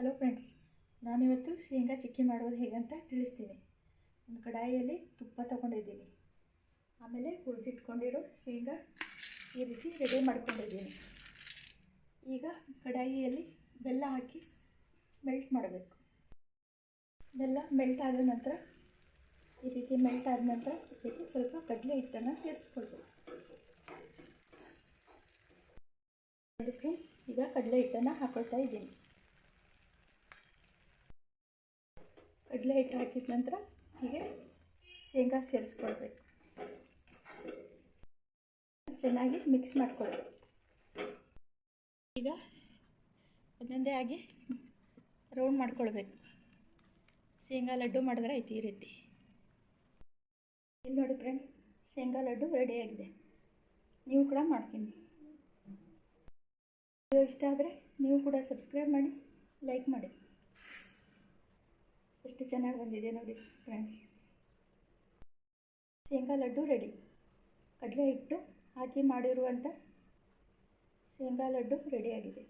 Hello friends, ನಾನಿವತ್ತು ಶೇಂಗಾ ಚಿಕ್ಕಿ ಮಾಡೋದು ಹೇಗಂತ ತಿಳಿಸ್ತೀನಿ. ಒಂದು ಕಡಾಯಿಯಲ್ಲಿ ತುಪ್ಪ ತೊಗೊಂಡಿದ್ದೀನಿ. ಆಮೇಲೆ ಹುರಿದಿಟ್ಕೊಂಡಿರೋ ಶೇಂಗಾ ಈ ರೀತಿ ರೆಡಿ ಮಾಡ್ಕೊಂಡಿದ್ದೀನಿ. ಈಗ ಕಡಾಯಿಯಲ್ಲಿ ಬೆಲ್ಲ ಹಾಕಿ ಮೆಲ್ಟ್ ಮಾಡಬೇಕು. ಬೆಲ್ಲ ಮೆಲ್ಟ್ ಆದ ನಂತರ ಈ ರೀತಿ ಮೆಲ್ಟ್ ಆದ ನಂತರ ಇದಕ್ಕೆ ಸ್ವಲ್ಪ ಕಡಲೆ ಹಿಟ್ಟನ್ನು ಸೇರಿಸ್ಕೊಳ್ಬೇಕು. ಫ್ರೆಂಡ್ಸ್, ಈಗ ಕಡಲೆ ಹಿಟ್ಟನ್ನು ಹಾಕೊಳ್ತಾ ಇದ್ದೀನಿ. ಕಡಲೆ ಹಿಟ್ಟು ಹಾಕಿದ ನಂತರ ಹೀಗೆ ಶೇಂಗಾ ಸೇರಿಸ್ಕೊಳ್ಬೇಕು. ಚೆನ್ನಾಗಿ ಮಿಕ್ಸ್ ಮಾಡ್ಕೊಳ್ಬೇಕು. ಈಗ ಒಂದೊಂದೇ ಆಗಿ ರೌಂಡ್ ಮಾಡ್ಕೊಳ್ಬೇಕು. ಶೇಂಗಾ ಲಡ್ಡು ಮಾಡಿದ್ರೆ ಐತಿ ಈ ರೀತಿ. ಇಲ್ಲಿ ನೋಡಿ ಫ್ರೆಂಡ್ಸ್, ಶೇಂಗಾ ಲಡ್ಡು ರೆಡಿಯಾಗಿದೆ. ನೀವು ಕೂಡ ಮಾಡ್ತೀನಿ. ವಿಡಿಯೋ ಇಷ್ಟ ಆದರೆ ನೀವು ಕೂಡ ಸಬ್ಸ್ಕ್ರೈಬ್ ಮಾಡಿ, ಲೈಕ್ ಮಾಡಿ. ಎಷ್ಟು ಚೆನ್ನಾಗಿ ಬಂದಿದೆ ನೋಡಿ ಫ್ರೆಂಡ್ಸ್. ಶೇಂಗಾ ಲಡ್ಡು ರೆಡಿ. ಕಡಲೆ ಹಿಟ್ಟು ಹಾಕಿ ಮಾಡಿರುವಂಥ ಶೇಂಗಾ ಲಡ್ಡು ರೆಡಿಯಾಗಿದೆ.